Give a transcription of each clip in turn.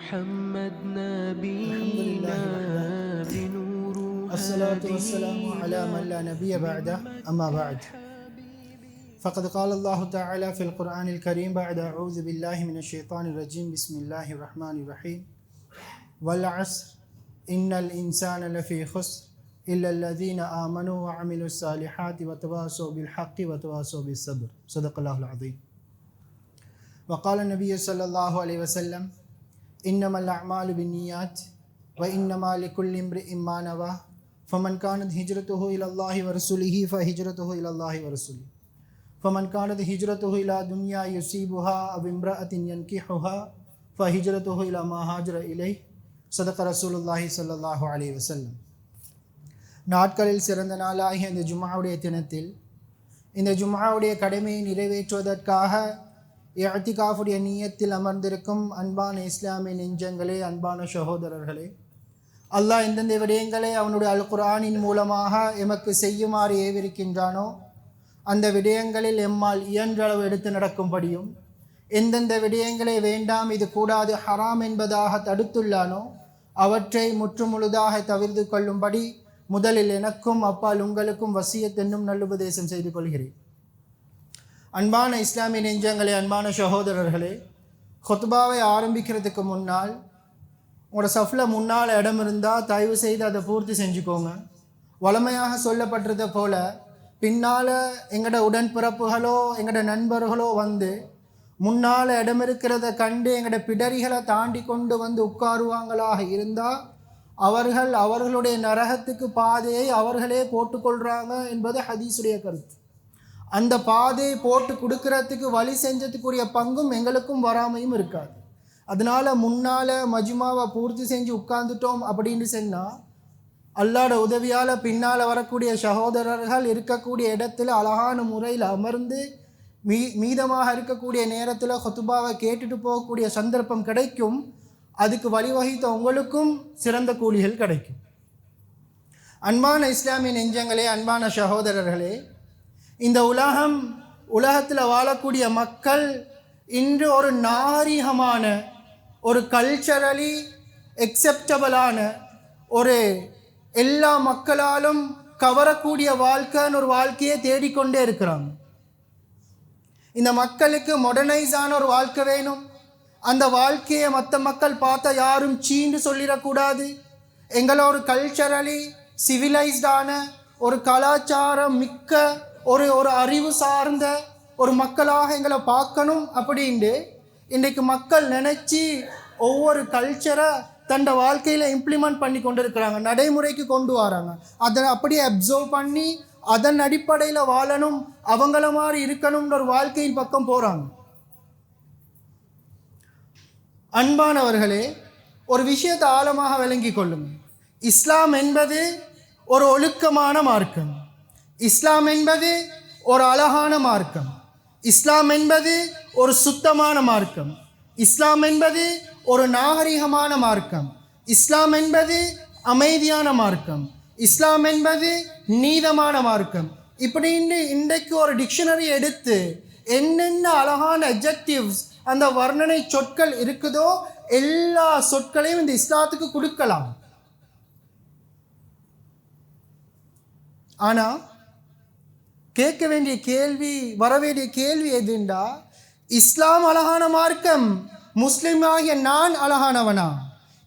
محمد الحمد لله نبينا وحده بنور الصلاة والسلام على من لا نبي بعده أما بعد فقد قال الله تعالى في القرآن الكريم بعد أعوذ بالله من الشيطان الرجيم بسم الله الرحمن الرحيم والعصر إن الإنسان لفي خسر إلا الذين آمنوا وعملوا الصالحات وتواصوا بالحق وتواصوا بالصبر صدق الله العظيم وقال النبي صلى الله عليه وسلم إنما الأعمال بالنيات وإنما لكل امرئ ما نوى فمن كانت هجرته إلى الله ورسوله فهجرته إلى الله ورسوله فمن كانت هجرته إلى دنيا يصيبها أو امرأة ينكحها فهجرته إلى ما هاجر إليه صدق رسول الله صلى الله عليه وسلم. நாட்களில் சிறந்த நாளாகிய இந்த ஜும்ஆவுடைய தினத்தில் இந்த ஜும்ஆவுடைய கடமையை நிறைவேற்றுவதற்காக இஅ்திகாஃபுடைய நியத்தில் அமர்ந்திருக்கும் அன்பான இஸ்லாமிய நெஞ்சங்களே, அன்பான சகோதரர்களே, அல்லாஹ் எந்தெந்த விடயங்களை அவனுடைய அல் குர்ஆனின் மூலமாக எமக்கு செய்யுமாறு ஏவிருக்கின்றானோ அந்த விடயங்களில் எம்மால் இயன்றளவு எடுத்து நடக்கும்படியும், எந்தெந்த விடயங்களை வேண்டாம் இது கூடாது ஹராம் என்பதாக தடுத்துள்ளானோ அவற்றை முற்றுமுழுதாக தவிர்த்து கொள்ளும்படி முதலில் எனக்கும் அப்பால் உங்களுக்கும் வசியத் என்னும் நல்லுபதேசம் செய்து கொள்கிறேன். அன்பான இஸ்லாமிய நெஞ்சங்களே, அன்பான சகோதரர்களே, ஹுத்பாவை ஆரம்பிக்கிறதுக்கு முன்னால் உங்களோட சஃப்ல முன்னால் இடம் இருந்தால் தயவு செய்து அதை பூர்த்தி செஞ்சுக்கோங்க. வழமையாக சொல்லப்பட்டதை போல பின்னால் எங்களோட உடன்பிறப்புகளோ எங்களோட நண்பர்களோ வந்து முன்னால் இடம் இருக்கிறத கண்டு எங்களோட பிடரிகளை தாண்டி கொண்டு வந்து உட்காருவாங்களாக இருந்தால் அவர்கள் அவர்களுடைய நரகத்துக்கு பாதையை அவர்களே போட்டுக்கொள்கிறாங்க என்பது ஹதீஸுடைய கருத்து. அந்த பாதையை போட்டு கொடுக்கறதுக்கு வழி செஞ்சதுக்குரிய பங்கும் எங்களுக்கும் வராமையும் இருக்காது. அதனால் முன்னால் மஜ்மாவை பூர்த்தி செஞ்சு உட்கார்ந்துட்டோம் அப்படின்னு சொன்னால் அல்லாஹ்வோட உதவியால் பின்னால் வரக்கூடிய சகோதரர்கள் இருக்கக்கூடிய இடத்துல அழகான முறையில் அமர்ந்து மீதமாக இருக்கக்கூடிய நேரத்தில் ஹுத்பாவை கேட்டுட்டு போகக்கூடிய சந்தர்ப்பம் கிடைக்கும். அதுக்கு வழிவகித்த உங்களுக்கும் சிறந்த கூலிகள் கிடைக்கும். அன்பான இஸ்லாமிய நெஞ்சங்களே, அன்பான சகோதரர்களே, இந்த உலகத்தில் வாழக்கூடிய மக்கள் இன்று ஒரு நாகரிகமான, ஒரு கல்ச்சரலி எக்செப்டபிளான, ஒரு எல்லா மக்களாலும் கவரக்கூடிய வாழ்க்கைன்னு ஒரு வாழ்க்கையை தேடிக்கொண்டே இருக்கிறாங்க. இந்த மக்களுக்கு மாடர்னைஸான ஒரு வாழ்க்கை வேணும். அந்த வாழ்க்கையை மற்ற மக்கள் பார்த்தா யாரும் சீண்டு சொல்லிடக்கூடாது. எங்களை ஒரு கல்ச்சரலி சிவிலைஸ்டான, ஒரு கலாச்சாரம் மிக்க, ஒரு அறிவு சார்ந்த ஒரு மக்களாக எங்களை பார்க்கணும் அப்படின்ட்டு இன்றைக்கு மக்கள் நினச்சி ஒவ்வொரு கல்ச்சரை தன்னோட வாழ்க்கையில் இம்ப்ளிமெண்ட் பண்ணி கொண்டு இருக்கிறாங்க, நடைமுறைக்கு கொண்டு வராங்க. அதை அப்படியே அப்சர்வ் பண்ணி அதன் அடிப்படையில் வாழணும், அவங்கள மாதிரி இருக்கணும்ன்ற ஒரு வாழ்க்கையின் பக்கம் போகிறாங்க. அன்பானவர்களே, ஒரு விஷயத்தை ஆழமாக விளங்கி கொள்ளும். இஸ்லாம் என்பது ஒரு ஒழுக்கமான மார்க்கம். இஸ்லாம் என்பது ஒரு அழகான மார்க்கம். இஸ்லாம் என்பது ஒரு சுத்தமான மார்க்கம். இஸ்லாம் என்பது ஒரு நாகரிகமான மார்க்கம். இஸ்லாம் என்பது அமைதியான மார்க்கம். இஸ்லாம் என்பது நீதமான மார்க்கம். இப்படின்னு இன்றைக்கு ஒரு டிக்ஷனரி எடுத்து என்னென்ன அழகான அட்ஜெக்டிவ்ஸ், அந்த வர்ணனை சொற்கள் இருக்குதோ எல்லா சொற்களையும் இந்த இஸ்லாத்துக்கு கொடுக்கலாம். ஆனால் கேட்க வேண்டிய கேள்வி, வரவேண்டிய கேள்வி எதுண்டா, இஸ்லாம் அழகான மார்க்கம், முஸ்லிமாகிய நான் அழகானவனா?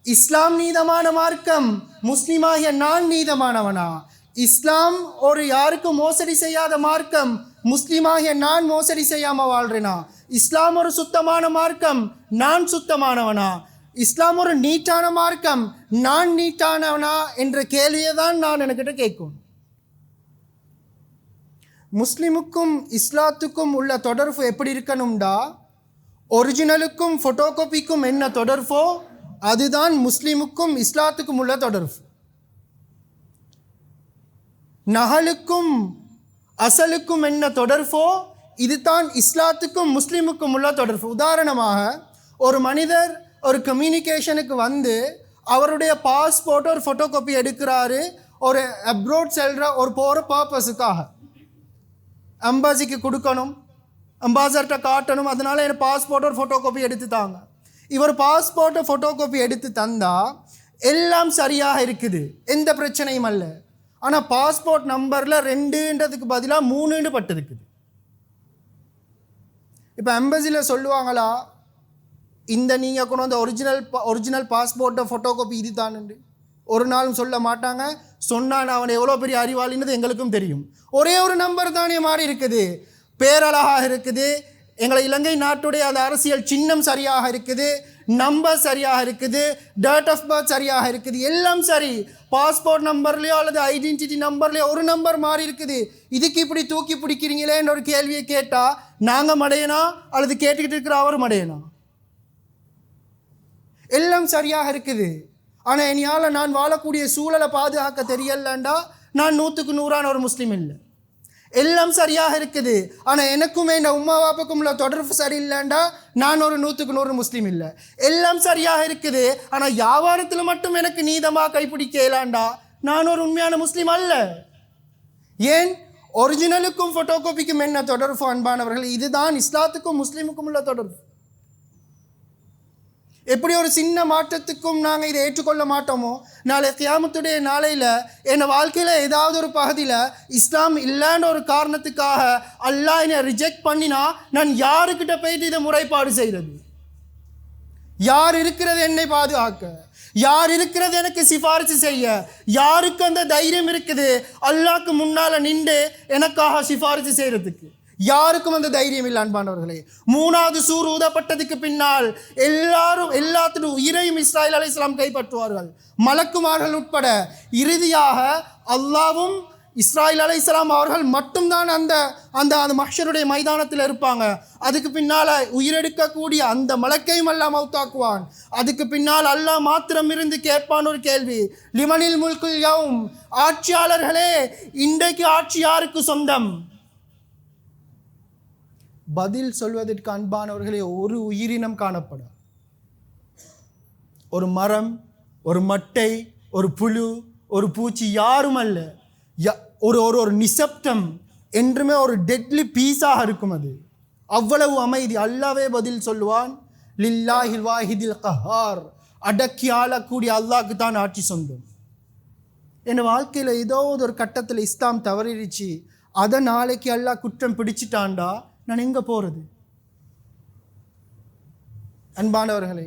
இஸ்லாம் நீதமான மார்க்கம், முஸ்லிமாகிய நான் நீதமானவனா? இஸ்லாம் ஒரு யாருக்கும் மோசடி செய்யாத மார்க்கம், முஸ்லிமாகிய நான் மோசடி செய்யாமல் வாழ்றேனா? இஸ்லாம் ஒரு சுத்தமான மார்க்கம், நான் சுத்தமானவனா? இஸ்லாம் ஒரு நீட்டான மார்க்கம், நான் நீட்டானவனா என்ற கேள்வியை தான் நான் என்கிட்ட கேட்கும். முஸ்லிமுக்கும் இஸ்லாத்துக்கும் உள்ள தொடர்பு எப்படி இருக்கணும்டா, ஒரிஜினலுக்கும் ஃபோட்டோகாப்பிக்கும் என்ன தொடர்போ அதுதான் முஸ்லிமுக்கும் இஸ்லாத்துக்கும் உள்ள தொடர்பு. நகலுக்கும் அசலுக்கும் என்ன தொடர்போ இதுதான் இஸ்லாத்துக்கும் முஸ்லிமுக்கும் உள்ள தொடர்பு. உதாரணமாக, ஒரு மனிதர் ஒரு கம்யூனிகேஷனுக்கு வந்து அவருடைய பாஸ்போர்ட் ஒரு ஃபோட்டோகாப்பி எடுக்கிறாரு, ஒரு அப்ரோட் செல்கிற ஒரு போகிற பர்பஸுக்காக. அம்பாசிக்கு கொடுக்கணும், அம்பாசடர்கிட்ட காட்டணும், அதனால என் பாஸ்போர்ட் ஒரு ஃபோட்டோ காப்பி எடுத்து தாங்க. இவர் பாஸ்போர்ட்டை ஃபோட்டோ காப்பி எடுத்து தந்தா எல்லாம் சரியாக இருக்குது, எந்த பிரச்சனையும் அல்ல. ஆனால் பாஸ்போர்ட் நம்பரில் 2ன்றதுக்கு பதிலாக 3 பட்டு இருக்குது. இப்போ எம்பசியில் சொல்லுவாங்களா இந்த நீங்கள் கொண்டு வந்த ஒரிஜினல் பாஸ்போர்ட்டை ஃபோட்டோ காப்பி இது தானுண்டு? ஒரு நாளும் சொல்ல மாட்டாங்க. சொன்னான் அவன் எவ்வளோ பெரிய அறிவாளின்றது எங்களுக்கும் தெரியும். ஒரே ஒரு நம்பர் தானே மாறி இருக்குது, பேரழகாக இருக்குது, எங்களை இலங்கை நாட்டுடைய அந்த அரசியல் சின்னம் சரியாக இருக்குது, நம்பர் சரியாக இருக்குது, டேட் ஆஃப் பர்த் சரியாக இருக்குது, எல்லாம் சரி. பாஸ்போர்ட் நம்பர்லையோ அல்லது ஐடென்டிட்டி நம்பர்லையோ ஒரு நம்பர் மாறி இருக்குது. இதுக்கு இப்படி தூக்கி பிடிக்கிறீங்களேன்னு ஒரு கேள்வியை கேட்டால் நாங்கள் மடையனா அல்லது கேட்டுக்கிட்டு இருக்கிற அவர் மடையனா? எல்லாம் சரியாக இருக்குது. ஆனால் என்னால் நான் வாழக்கூடிய சூழலை பாதுகாக்க தெரியலண்டா நான் 100க்கு 100ஆன ஒரு முஸ்லீம் இல்லை. எல்லாம் சரியாக இருக்குது, ஆனால் எனக்கும் என் உம்மா பாப்பாக்கும் உள்ள தொடர்பு சரியில்லைண்டா நான் ஒரு 100க்கு 100 முஸ்லீம் இல்லை. எல்லாம் சரியாக இருக்குது, ஆனால் வியாபாரத்தில் மட்டும் எனக்கு நீதமாக கைப்பிடிக்கலாண்டா நான் ஒரு உண்மையான முஸ்லீம் அல்ல. ஏன்? ஒரிஜினலுக்கும் ஃபோட்டோ காப்பிக்கும் என்ன தொடர்பு அன்பானவர்கள்? இதுதான் இஸ்லாத்துக்கும் முஸ்லீமுக்கும் உள்ள தொடர்பு. எப்படி ஒரு சின்ன மாற்றத்துக்கும் நாங்கள் இதை ஏற்றுக்கொள்ள மாட்டோமோ, நாளை கியாமத்துடைய நாளையில் என் வாழ்க்கையில் ஏதாவது ஒரு பகுதியில் இஸ்லாம் இல்லைன்ற ஒரு காரணத்துக்காக அல்லாஹ் என்னை ரிஜெக்ட் பண்ணினா நான் யாருக்கிட்ட போயிட்டு இதை முறைப்பாடு செய்கிறது? யார் இருக்கிறது என்னை பாதுகாக்க? யார் இருக்கிறது எனக்கு சிபாரிசு செய்ய? யாருக்கு அந்த தைரியம் இருக்குது அல்லாஹ்க்கு முன்னால் நின்று எனக்காக சிபாரிசு செய்கிறதுக்கு? யாருக்கும் அந்த தைரியம் இல்லை அன்பானவர்களே. 3வது சூர் ஊதப்பட்டதுக்கு பின்னால் எல்லாத்திலும் உயிரையும் இஸ்ராயில் அலைஹிஸ்ஸலாம் கைப்பற்றுவார்கள், மலக்குமார்கள் உட்பட. இறுதியாக அல்லாவும் இஸ்ராயில் அலைஹிஸ்ஸலாம் அவர்கள் மட்டும்தான் அந்த அந்த அந்த மஹ்ஷருடைய மைதானத்தில் இருப்பாங்க. அதுக்கு பின்னால் உயிரெடுக்கக்கூடிய அந்த மலக்கையும் அல்லாஹ் மௌத்தாக்குவான். அதுக்கு பின்னால் அல்லாஹ் மாத்திரம் இருந்து கேட்பான் ஒரு கேள்வி, லிமனில் முல்குல் யௌம், ஆட்சியாளர்களே இன்றைக்கு ஆட்சி யாருக்கு சொந்தம்? பதில் சொல்வதற்கு அன்பானவர்களே ஒரு உயிரினம் காணப்படும். ஒரு மரம், ஒரு மட்டை, ஒரு புழு, ஒரு பூச்சி, யாரும் அல்ல. ஒரு நிசப்தம் என்றுமே ஒரு டெட்லி பீஸாக இருக்கும். அது அவ்வளவு அமைதி. அல்லாவே பதில் சொல்லுவான், லில்லாஹில் வாஹிதில் கஹார், அடக்கி ஆளக்கூடிய அல்லாஹ்க்கு தான் ஆட்சி சொந்தம். என் வாழ்க்கையில் ஏதோ ஒரு கட்டத்தில் இஸ்லாம் தவறிடுச்சு, அதை நாளைக்கு அல்லாஹ் குற்றம் பிடிச்சிட்டான்டா நான் எங்கே போகிறது? அன்பானவர்களே,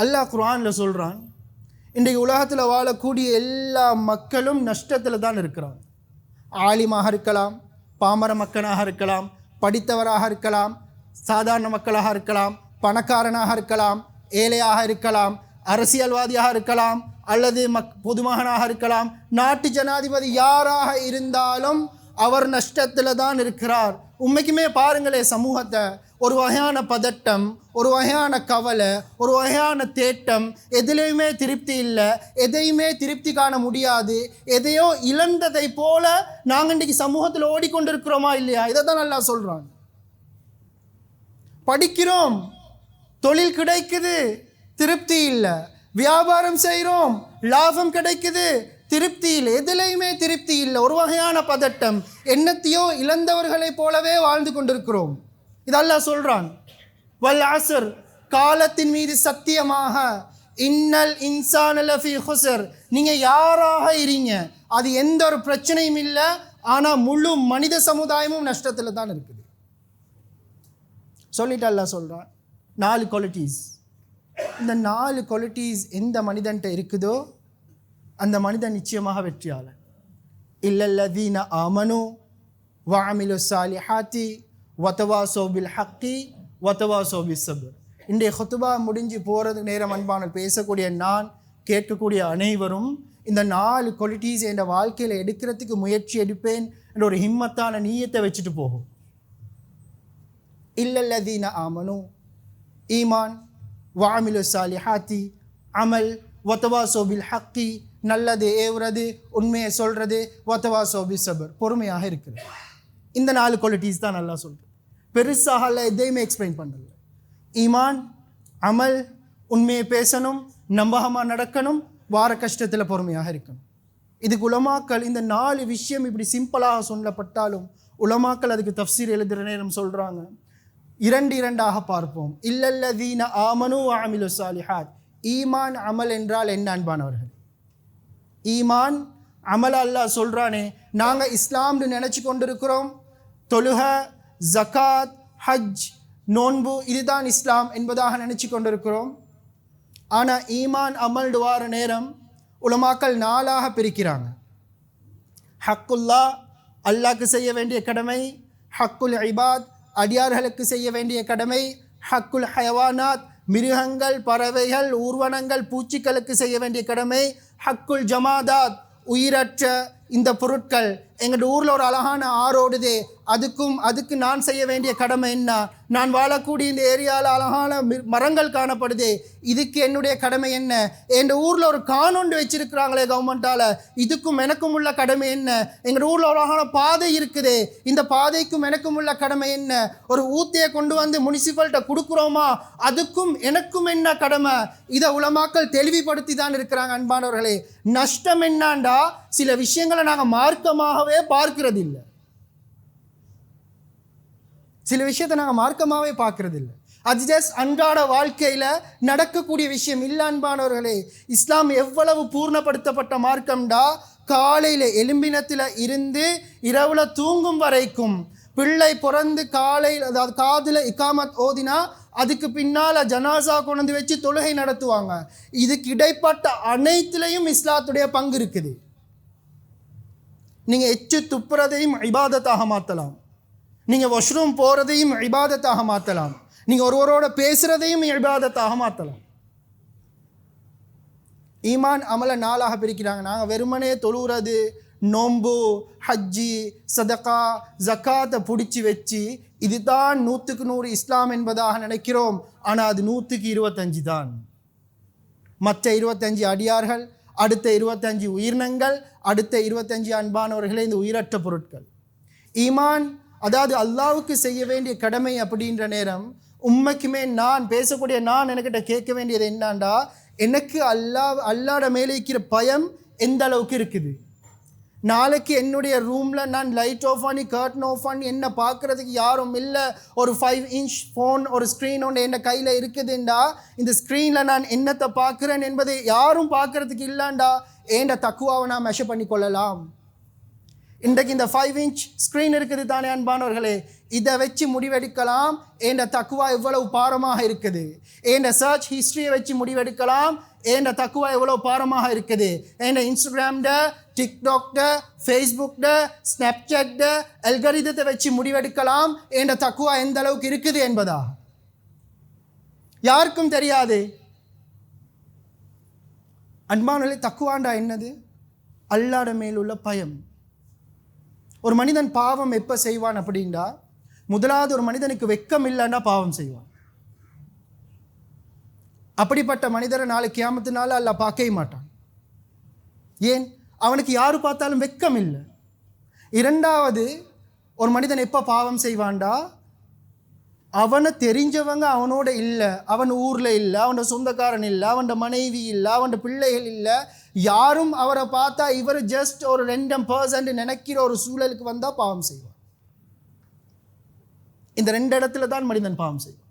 அல்லாஹ் குர்ஆனில் சொல்கிறான், இன்றைக்கு உலகத்தில் வாழக்கூடிய எல்லா மக்களும் நஷ்டத்தில் தான் இருக்கிறாங்க. ஆலிமாக இருக்கலாம், பாமர மக்களாக இருக்கலாம், படித்தவராக இருக்கலாம், சாதாரண மக்களாக இருக்கலாம், பணக்காரனாக இருக்கலாம், ஏழையாக இருக்கலாம், அரசியல்வாதியாக இருக்கலாம், அல்லது பொதுமகனாக இருக்கலாம், நாட்டு ஜனாதிபதி யாராக இருந்தாலும் அவர் நஷ்டத்தில் தான் இருக்கிறார். உண்மைக்குமே பாருங்களே சமூகத்தை, ஒரு வகையான பதட்டம், ஒரு வகையான கவலை, ஒரு வகையான தேட்டம், எதுலேயுமே திருப்தி இல்லை, எதையுமே திருப்தி காண முடியாது, எதையோ இழந்ததை போல நாங்கள் இன்றைக்கு சமூகத்தில் ஓடிக்கொண்டிருக்கிறோமா இல்லையா? இதை தான் நல்லா சொல்கிறான். படிக்கிறோம், தொழில் கிடைக்குது, திருப்தி இல்லை. வியாபாரம் செய்கிறோம், லாபம் கிடைக்குது, திருப்தி இல்லை. எதிலையுமே திருப்தி இல்லை. ஒரு வகையான பதட்டம், என்னத்தையோ இழந்தவர்களைப் போலவே வாழ்ந்து கொண்டிருக்கிறோம். இது அல்லாஹ் சொல்றான், வல் அஸ்ர், காலத்தின் மீது சத்தியமாக, இன்னல் இன்சான லஃபீ குஸ்ர், நீங்க யாராக இருங்க அது எந்த ஒரு பிரச்சனையும் இல்லை, ஆனா முழு மனித சமுதாயமும் நஷ்டத்தில் தான் இருக்குது சொல்லிட்டு அல்லாஹ் சொல்றான் 4 குவாலிட்டிஸ். இந்த 4 குவாலிட்டிஸ் எந்த மனிதன்ட்ட இருக்குதோ அந்த மனிதன் நிச்சயமாக வெற்றியாளர். இல்லல்லதீன ஆமனு வஅமிலு ஸாலிஹாத்தி வதவாஸௌ பில் ஹக்கி வதவாஸௌ பிஸ் ஸப்ர். இன்றைய ஹுத்பா முடிஞ்சு போகிறது நேரம் அன்பான பேசக்கூடிய நான், கேட்கக்கூடிய அனைவரும் இந்த 4 குவாலிட்டிஸ் என் வாழ்க்கையில் எடுக்கிறதுக்கு முயற்சி எடுப்பேன் என்ற ஒரு ஹிம்மத்தான நீயத்தை வச்சுட்டு போகும். இல்லல்லதீன ஆமனு, ஈமான், வஅமிலு ஸாலிஹாத்தி, அமல், வதவாஸௌ பில் ஹக்கி, நல்லது ஏவுறது, உண்மையை சொல்கிறது, வதவாஸௌ பிஸ் ஸப்ர், பொறுமையாக இருக்கிறது. இந்த 4 குவாலிட்டிஸ் தான் நல்லா சொல்கிறது. பெருசாக அல்ல எதையுமே எக்ஸ்பிளைன் பண்ணல. ஈமான், அமல், உண்மையை பேசணும், நம்பகமாக நடக்கணும், வார கஷ்டத்தில் பொறுமையாக இருக்கணும். இதுக்கு உலமாக்கள் இந்த 4 விஷயம் இப்படி சிம்பிளாக சொல்லப்பட்டாலும் உலமாக்கள் அதுக்கு தஃப்சீர் எழுதுகிற நேரம் சொல்கிறாங்க, இரண்டாக பார்ப்போம். இல்லல்லதீன ஆமனு வ அமிலு ஸாலிஹாத். ஈமான் அமல் என்றால் என்ன அன்பானவர்கள்? ஈமான் அமல் அல்லாஹ் சொல்றானே, நாங்கள் இஸ்லாம்னு நினச்சி கொண்டிருக்கிறோம். தொழுக, ஜகாத், ஹஜ், நோன்பு இதுதான் இஸ்லாம் என்பதாக நினச்சி கொண்டிருக்கிறோம். ஆனால் ஈமான் அமல் வார நேரம் உலமாக்கள் 4ஆக பிரிக்கிறாங்க. ஹக்குல்லா அல்லாஹ்க்கு செய்ய வேண்டிய கடமை, ஹக்குல் இபாத் அடியார்களுக்கு செய்ய வேண்டிய கடமை, ஹக்குல் ஹயவானாத் மிருகங்கள், பறவைகள், ஊர்வனங்கள், பூச்சிகளுக்கு செய்ய வேண்டிய கடமை, ஹக்குல் ஜமாதாத் உயிரற்ற இந்த பொருட்கள். எங்கள் ஊரில் ஒரு அழகான ஆறோடுதே, அதுக்கு நான் செய்ய வேண்டிய கடமை என்ன? நான் வாழக்கூடிய இந்த ஏரியாவில் அழகான மரங்கள் காணப்படுதே, இதுக்கு என்னுடைய கடமை என்ன? எங்கள் ஊரில் ஒரு கானொண்டு வச்சிருக்கிறாங்களே கவர்மெண்ட்டால், இதுக்கும் எனக்கும் உள்ள கடமை என்ன? எங்கள் ஊரில் ஒரு அழகான பாதை இருக்குதே, இந்த பாதைக்கும் எனக்கும் உள்ள கடமை என்ன? ஒரு ஊத்தையை கொண்டு வந்து முனிசிபல்கிட்ட கொடுக்குறோமா, அதுக்கும் எனக்கும் என்ன கடமை? இதை உலமாக்கள் தெளிவுபடுத்தி தான் இருக்கிறாங்க. அன்பானவர்களே, நஷ்டம் என்னாண்டா சில விஷயங்களை நாங்கள் மார்க்கமாகவே பார்க்கிறது இல்லை. சில விஷயத்தை நாங்கள் மார்க்கமாகவே பார்க்கறது இல்லை. அது ஜஸ்ட் அன்றாட வாழ்க்கையில் நடக்கக்கூடிய விஷயம் இல்லை. அன்பானவர்களே, இஸ்லாம் எவ்வளவு பூர்ணப்படுத்தப்பட்ட மார்க்கம்டா, காலையில் எலும்பினத்தில் இருந்து இரவுல தூங்கும் வரைக்கும், பிள்ளை பிறந்து காலையில் அதாவது காதில் இகாமத் ஓதினா அதுக்கு பின்னால் ஜனாசா கொண்டு வச்சு தொழுகை நடத்துவாங்க. இதுக்கு இடைப்பட்ட அனைத்துலேயும் இஸ்லாத்துடைய பங்கு இருக்குது. நீங்கள் எச்சு துப்புறதையும் இபாதத்தாக மாற்றலாம், நீங்கள் வாஷ்ரூம் போகிறதையும் இபாதத்தாக மாற்றலாம், நீங்கள் ஒருவரோட பேசுகிறதையும் இபாதத்தாக மாற்றலாம். ஈமான் அமலை 4ஆக பிரிக்கிறாங்க. நாங்கள் வெறுமனே தொழுகிறது, நோம்பு, ஹஜ்ஜி, சதகா, ஜக்காத்தை பிடிச்சி வச்சு இதுதான் 100க்கு 100 இஸ்லாம் என்பதாக நினைக்கிறோம். ஆனால் அது 100க்கு 25 தான். மற்ற 25 அடியார்கள், அடுத்த 25 உயிரினங்கள், அடுத்த 25 அன்பானவர்களே இந்த உயிரற்ற பொருட்கள். ஈமான் அதாவது அல்லாஹ்வுக்கு செய்ய வேண்டிய கடமை அப்படின்ற நேரம் உண்மைக்குமே நான் பேசக்கூடிய நான் எனக்கிட்ட கேட்க வேண்டியது என்னண்டா, எனக்கு அல்லாஹ்வோட மேலே இருக்கிற பயம் எந்த அளவுக்கு இருக்குது? நாளைக்கு என்னுடைய ரூமில் நான் லைட் ஆஃப் பண்ணி கர்டன் ஆஃப் பண்ணி என்ன பார்க்குறதுக்கு யாரும் இல்லை, ஒரு 5 இன்ச் ஃபோன் ஒரு ஸ்க்ரீன் ஒன்று என் கையில் இருக்குதுண்டா, இந்த ஸ்க்ரீனில் நான் என்னத்தை பார்க்குறேன் என்பதை யாரும் பார்க்குறதுக்கு இல்லைண்டா, ஏண்ட தக்குவாவை நான் மெஷர் பண்ணி கொள்ளலாம். இன்றைக்கு இந்த 5 இன்ச் ஸ்க்ரீன் இருக்குது தானே அன்பானவர்களே, இதை வச்சு முடிவெடுக்கலாம் ஏண்ட தக்குவா எவ்வளவு பாரமாக இருக்குது. ஏண்ட சர்ச் ஹிஸ்ட்ரியை வச்சு முடிவெடுக்கலாம் ஏண்ட தக்குவா எவ்வளவு பாரமாக இருக்குது. ஏண்ட இன்ஸ்டாகிராம்ட, டிக்டாக்ட, ஃபேஸ்புக்ட, ஸ்னாப்சாட்ட அல்காரிதத்தை வச்சு முடிவெடுக்கலாம் ஏண்ட தக்குவா எந்த அளவுக்கு இருக்குது என்பதா யாருக்கும் தெரியாது. அன்பானவர்களே, தக்குவாண்டா என்னது? அல்லாஹ்வுடைய மேலுள்ள பயம். ஒரு மனிதன் பாவம் எப்போ செய்வான் அப்படின்னா, முதலாவது ஒரு மனிதனுக்கு வெக்கம் இல்லைன்னா பாவம் செய்வான். அப்படிப்பட்ட மனிதரை நாளை கியாமத்தினால அல்லாஹ் பார்க்கவே மாட்டான். ஏன்? அவனுக்கு யாரு பார்த்தாலும் வெக்கம் இல்லை. இரண்டாவது, ஒரு மனிதன் எப்போ பாவம் செய்வான்டா, அவனை தெரிஞ்சவங்க அவனோட இல்லை, அவன் ஊரில் இல்லை, அவனோட சொந்தக்காரன் இல்லை, அவனோட மனைவி இல்லை, அவனோட பிள்ளைகள் இல்லை, யாரும் அவரை பார்த்தா இவர் ஜஸ்ட் ஒரு ரெண்டம் பர்சன்ட் நினைக்கிற ஒரு சூழலுக்கு வந்தால் பாவம் செய்வான். இந்த 2 இடத்துல தான் மனிதன் பாவம் செய்வான்.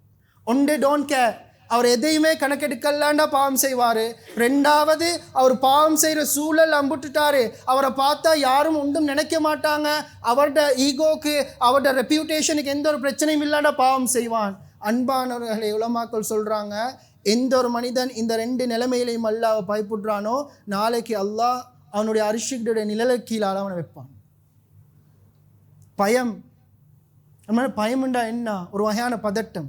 ஒன்று டோன்ட் கேர், அவர் எதையுமே கணக்கெடுக்கலாண்டா பாவம் செய்வார். ரெண்டாவது, அவர் பாவம் செய்கிற சூழல் அம்புட்டுட்டாரு, அவரை பார்த்தா யாரும் ஒன்றும் நினைக்க மாட்டாங்க, அவரோட ஈகோக்கு அவரோட ரெப்யூட்டேஷனுக்கு எந்த ஒரு பிரச்சனையும் இல்லாண்டா பாவம் செய்வான். அன்பானவர்களை உலமாக்கள் சொல்கிறாங்க, எந்த ஒரு மனிதன் இந்த 2 நிலைமையிலையும் அல்லாஹ் பயப்படுறானோ, நாளைக்கு அல்லாஹ் அவனுடைய அரிசிகளுடைய நிழலுக்கு கீழால் அவனை வைப்பான். பயம், பயம்ண்டா என்ன? ஒரு வகையான பதட்டம்.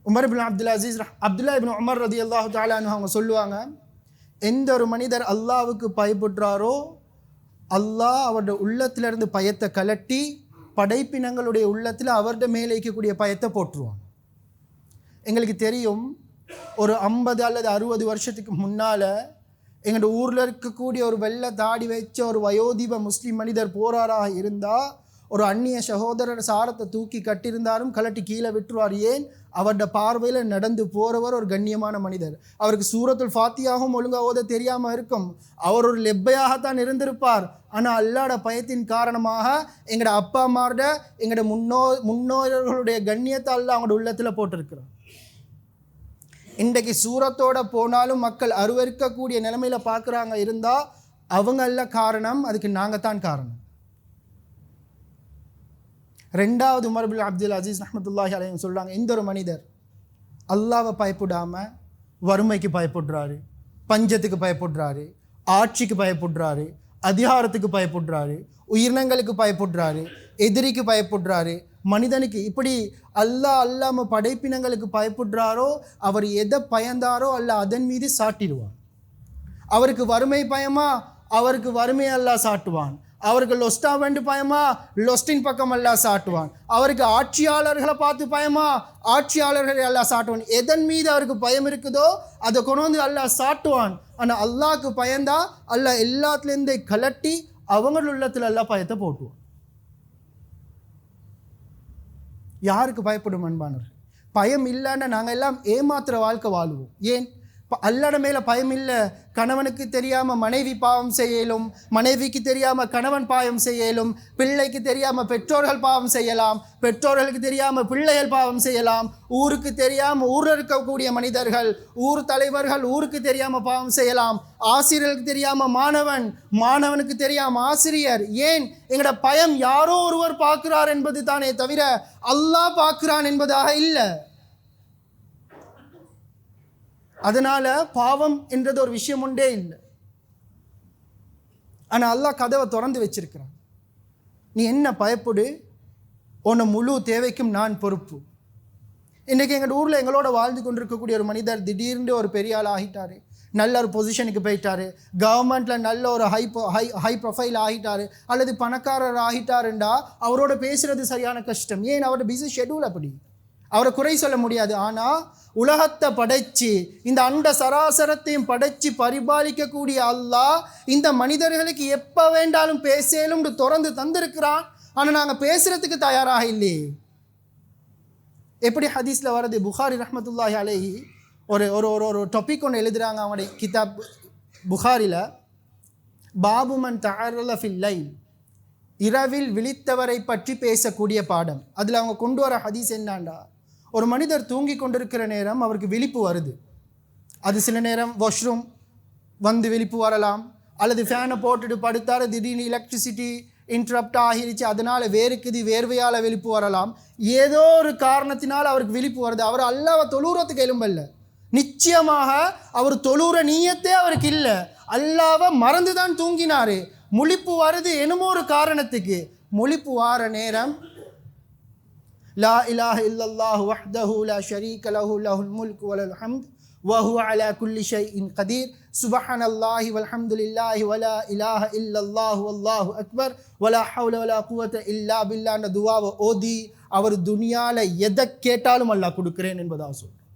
உமர் இப்னு அப்துல்லா இப்னு உமர் ரலியல்லாஹு தஆலா அன்ஹு அவங்க சொல்லுவாங்க, எந்த ஒரு மனிதர் அல்லாஹ்வுக்கு பயப்படுறாரோ அல்லாஹ் அவருடைய உள்ளத்திலிருந்து பயத்தை கலட்டி படைப்பினங்களுடைய உள்ளத்தில் அவருடைய மேலே இருக்கக்கூடிய பயத்தை போட்டுருவான். எங்களுக்கு தெரியும், ஒரு 50 அல்லது 60 வருஷத்துக்கு முன்னால் எங்களோட ஊரில் இருக்கக்கூடிய ஒரு வெள்ளை தாடி வச்ச ஒரு வயோதிப முஸ்லீம் மனிதர் போராராக இருந்தால் ஒரு அந்நிய சகோதரர் சாரத்தை தூக்கி கட்டியிருந்தாலும் கலட்டி கீழே விட்டுருவார். ஏன்? அவருடைய பார்வையில் நடந்து போகிறவர் ஒரு கண்ணியமான மனிதர். அவருக்கு சூரத்துல் ஃபாத்தியாகவும் ஒழுங்காக ஓத தெரியாமல் இருக்கும். அவர் ஒரு லெப்பையாகத்தான் இருந்திருப்பார். ஆனால் அல்லாஹ்ட பயத்தின் காரணமாக எங்களோட அப்பா அம்மாவோட எங்களோட முன்னோர்களுடைய கண்ணியத்தை அல்லாஹ் அவங்களோட உள்ளத்தில் போட்டிருக்கிறார். இன்றைக்கு சூரத்தோட போனாலும் மக்கள் அருவருக்கக்கூடிய நிலைமையில் பார்க்குறாங்க இருந்தால் அவங்க அல்ல காரணம், அதுக்கு நாங்கள் தான் காரணம். ரெண்டாவது உமர் இப்னு அப்துல் அசீஸ் ரஹ்மத்துல்லாஹி அலைஹி சொல்கிறாங்க, இந்த ஒரு மனிதர் அல்லாஹ்வை பயப்படாமல் வறுமைக்கு பயப்படுறாரு, பஞ்சத்துக்கு பயப்படுறாரு, ஆட்சிக்கு பயப்படுறாரு, அதிகாரத்துக்கு பயப்படுறாரு, உயிரினங்களுக்கு பயப்படுறாரு, எதிரிக்கு பயப்படுறாரு, மனிதனுக்கு இப்படி அல்லாமல் படைப்பினங்களுக்கு பயப்படுறாரோ அவர் எதை பயந்தாரோ அல்லாஹ் அதன் மீது சாட்டிடுவான். அவருக்கு வறுமை பயமா, அவருக்கு வறுமை அல்லாஹ் சாட்டுவான். அவருக்கு லொஸ்டா வேண்டு பயமா, லொஸ்டின் பக்கம் அல்லாஹ் சாட்டுவான். அவருக்கு ஆட்சியாளர்களை பார்த்து பயமா, ஆட்சியாளர்களை அல்லாஹ் சாட்டுவான். எதன் மீது அவருக்கு பயம் இருக்குதோ அதை கொண்டு வந்து அல்லாஹ் சாட்டுவான். ஆனால் அல்லாஹ்க்கு பயந்தா அல்லாஹ் எல்லாத்துலேருந்தே கலட்டி அவங்கள உள்ளத்தில் எல்லாம் பயத்தை போட்டுவான். யாருக்கு பயப்படும் அன்பானவர்கள்? பயம் இல்லைன்னா நாங்கள் எல்லாம் ஏமாத்துற வாழ்க்கை வாழுவோம். ஏன்? அல்லாஹ்ட மேலே பயம் இல்லை. கணவனுக்கு தெரியாமல் மனைவி பாவம் செய்யலும், மனைவிக்கு தெரியாமல் கணவன் பாவம் செய்யலும், பிள்ளைக்கு தெரியாமல் பெற்றோர்கள் பாவம் செய்யலாம், பெற்றோர்களுக்கு தெரியாமல் பிள்ளைகள் பாவம் செய்யலாம், ஊருக்கு தெரியாமல் ஊரில் இருக்கக்கூடிய மனிதர்கள், ஊர் தலைவர்கள் ஊருக்கு தெரியாமல் பாவம் செய்யலாம், ஆசிரியர்களுக்கு தெரியாமல் மாணவன், மாணவனுக்கு தெரியாமல் ஆசிரியர். ஏன்? எங்களோட பயம் யாரோ ஒருவர் பார்க்கிறார் என்பது தானே தவிர அல்லாஹ் பார்க்கிறான் என்பதாக இல்லை. அதனால பாவம் என்றது ஒரு விஷயம் உண்டே இல்லை. ஆனால் அல்லாஹ் கதவை திறந்து வச்சிருக்கிறான். நீ என்ன பயப்படு, உன்னை முழு தேவைக்கும் நான் பொறுப்பு. இன்றைக்கி எங்கள் ஊரில் எங்களோட வாழ்ந்து கொண்டிருக்கக்கூடிய ஒரு மனிதர் திடீர்னு ஒரு பெரிய ஆள் ஆகிட்டார், நல்ல ஒரு பொசிஷனுக்கு போயிட்டார், கவர்மெண்ட்டில் நல்ல ஒரு ஹை ப்ரொஃபைல் ஆகிட்டார், அல்லது பணக்காரர் ஆகிட்டாருண்டா அவரோட பேசுகிறது சரியான கஷ்டம். ஏன்? அவரோட பிஸி ஷெட்யூல் அப்படி, அவரை குறை சொல்ல முடியாது. ஆனால் உலகத்தை படைச்சு இந்த அண்ட சராசரத்தையும் படைச்சு பரிபாலிக்கக்கூடிய அல்லாஹ் இந்த மனிதர்களுக்கு எப்போ வேண்டாலும் பேசலும் திறந்து தந்திருக்கிறான். ஆனால் நாங்கள் பேசுறதுக்கு தயாராக இல்லையே. எப்படி ஹதீஸில் வருது, புகாரி ரஹ்மத்துல்லாஹி அலைஹி ஒரு ஒரு ஒரு டாபிக் ஒன்று எழுதுகிறாங்க அவங்களுடைய கிதாப் புகாரில். பாபுமன் தஅர்ரல ஃபில் லைல், இரவில் விழித்தவரை பற்றி பேசக்கூடிய பாடம். அதில் அவங்க கொண்டு வர ஹதீஸ் என்னாண்டா, ஒரு மனிதர் தூங்கி கொண்டிருக்கிற நேரம் அவருக்கு விழிப்பு வருது. அது சில நேரம் வாஷ்ரூம் வந்து விழிப்பு வரலாம், அல்லது ஃபேனை போட்டுட்டு படுத்தார், திடீர்னு எலக்ட்ரிசிட்டி இன்டரப்ட் ஆகிருச்சு, அதனால் வேர்வையால் விழிப்பு வரலாம். ஏதோ ஒரு காரணத்தினால் அவருக்கு விழிப்பு வருது. அவர் அல்லாஹ்வை தொழுறதுக்கு எலும்பல்ல, நிச்சயமாக அவர் தொழுற நீயத்தே அவருக்கு இல்லை, அல்லாஹ்வை மறந்து தான் தூங்கினார். முழிப்பு வருது என்னமோ ஒரு காரணத்துக்கு. முழிப்பு வார நேரம் லா இலாஹ இல்லல்லாஹு வஹ்தஹு லா ஷரீக லஹு லஹுல் முல்கு வலல் ஹம்த் வஹுவ அலா குல்லி ஷைஇன் கதீர் சுப்ஹானல்லாஹி வல்ஹம்துலில்லாஹி வலா இலாஹ இல்லல்லாஹு வல்லாஹு அக்பர் வலா ஹவ்ல வலா குவத இல்லா பில்லாஹ்ன்ற துஆவை ஓதி அவர் துனியாவில் எதை கேட்டாலும் அல்லாஹ் கொடுக்குறேன் என்பதாக சொல்கிறார்.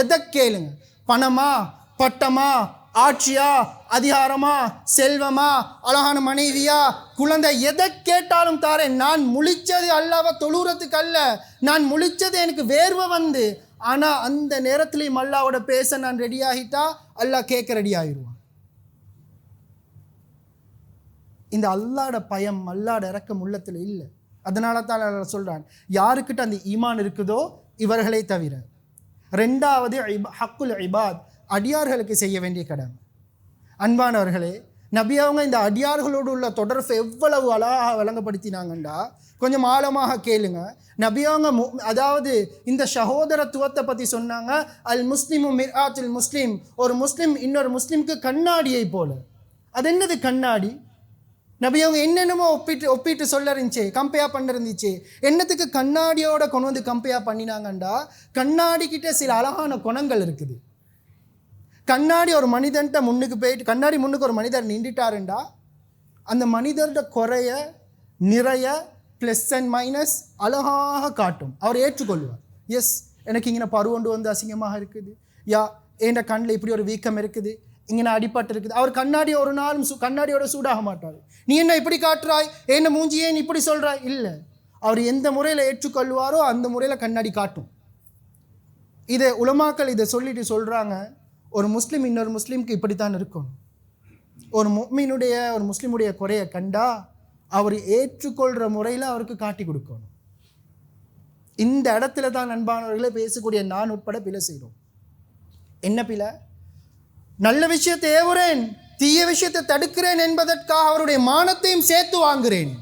எதை கேளுங்க, பணமா, பட்டமா, ஆட்சியா, அதிகாரமா, செல்வமா, அழகான மனைவியா, குழந்தை, எதை கேட்டாலும் தாரேன். நான் முழிச்சது அல்லாஹ்வை தொழுறதுக்கு அல்ல, நான் முழிச்சது எனக்கு வேர்வை வந்து. ஆனால் அந்த நேரத்திலையும் அல்லாஹ்வோட பேச நான் ரெடி ஆகிட்டா அல்லாஹ் கேட்க ரெடி ஆகிடுவான். இந்த அல்லாஹ்வோட பயம், அல்லாஹ்வோட இரக்கம் உள்ளத்தில் இல்லை. அதனால தான் அல்லாஹ் சொல்கிறான், யாருக்கிட்ட அந்த ஈமான் இருக்குதோ இவர்களை தவிர. ரெண்டாவது ஹக்குல் இபாத், அடியார்களுக்கு செய்ய வேண்டிய கடமை. அன்பானவர்களே, நபி அவங்க இந்த அடியார்களோடு உள்ள தொடர்பை எவ்வளவு அழகாக விளங்கப்படுத்தினாங்கண்டா கொஞ்சம் ஆழமாக கேளுங்க. நபி அவங்க அதாவது இந்த சகோதரத்துவத்தை பற்றி சொன்னாங்க. அல் முஸ்லிமு மிர்ஆத்துல் முஸ்லிம், ஒரு முஸ்லிம் இன்னொரு முஸ்லிம்க்கு கண்ணாடியை போல. அது என்னது கண்ணாடி? நபி அவங்க என்னென்னமோ ஒப்பிட்டு சொல்ல இருந்துச்சு, கம்பேர் பண்ண இருந்துச்சு. என்னத்துக்கு கண்ணாடியோட கொண்டு வந்து கம்பேர் பண்ணினாங்கண்டா, கண்ணாடிக்கிட்ட சில அழகான குணங்கள் இருக்குது. கண்ணாடி ஒரு மனிதன்ட்ட முன்னுக்கு போயிட்டு, கண்ணாடி முன்னுக்கு ஒரு மனிதர் நின்றுட்டாருண்டா அந்த மனிதர்கிட்ட குறைய நிறைய ப்ளஸ் அண்ட் மைனஸ் அழகாக காட்டும். அவர் ஏற்றுக்கொள்வார். எஸ், எனக்கு இங்கே பருவண்டு வந்து அசிங்கமாக இருக்குது, யா என் கண்ணில் இப்படி ஒரு வீக்கம் இருக்குது, இங்கே நான் அடிபட்டு இருக்குது. அவர் கண்ணாடி ஒரு நாளும் கண்ணாடியோட சூடாக மாட்டார். நீ என்ன இப்படி காட்டுறாய், என்ன மூஞ்சி ஏன் இப்படி சொல்கிறாய், இல்லை. அவர் எந்த முறையில் ஏற்றுக்கொள்வாரோ அந்த முறையில் கண்ணாடி காட்டும். இதை உலமாக்கள் இதை சொல்லிட்டு சொல்கிறாங்க, ஒரு முஸ்லீம் இன்னொரு முஸ்லீமுக்கு இப்படித்தான் இருக்கணும். ஒரு முஸ்லீமுடைய குறையை கண்டா அவர் ஏற்றுக்கொள்கிற முறையில் அவருக்கு காட்டி கொடுக்கணும். இந்த இடத்துல தான் அன்பானவர்களை பேசக்கூடிய நான் உட்பட பிழை செய்கிறோம். என்ன பிழை? நல்ல விஷயத்தை ஏவுறேன், தீய விஷயத்தை தடுக்கிறேன் என்பதற்காக அவருடைய மானத்தையும் சேர்த்து வாங்குறேன்.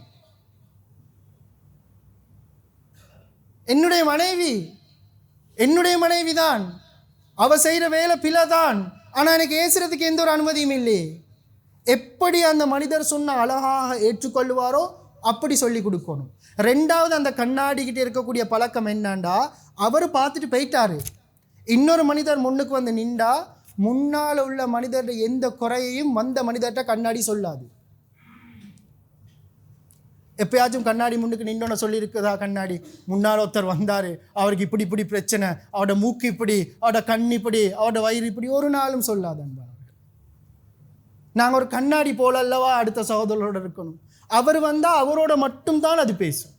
என்னுடைய மனைவி தான், அவ செய்கிற வேலை பிழை தான், ஆனால் எனக்கு ஏசுறதுக்கு எந்த ஒரு அனுமதியும் இல்லை. எப்படி அந்த மனிதர் சொன்ன அழகாக ஏற்றுக்கொள்வாரோ அப்படி சொல்லி கொடுக்கணும். ரெண்டாவது, அந்த கண்ணாடிக்கிட்ட இருக்கக்கூடிய பழக்கம் என்னண்டா, அவர் பார்த்துட்டு போயிட்டாரு, இன்னொரு மனிதர் முன்னுக்கு வந்து நின்றா முன்னால் உள்ள மனிதருடைய எந்த குறையையும் வந்த மனிதர்கிட்ட கண்ணாடி சொல்லாது. எப்பயாச்சும் கண்ணாடி முன்னுக்கு நின்றோன்னு சொல்லியிருக்குதா? கண்ணாடி முன்னால் ஒருத்தர் வந்தார், அவருக்கு இப்படி இப்படி பிரச்சனை, அவரோட மூக்கு இப்படி, அவரோட கண் இப்படி, அவரோட வயிறு இப்படி, ஒரு நாளும் சொல்லாது. நாங்கள் ஒரு கண்ணாடி போல அல்லவா அடுத்த சகோதரரோட இருக்கணும். அவர் வந்தால் அவரோட மட்டும்தான் அது பேசும்.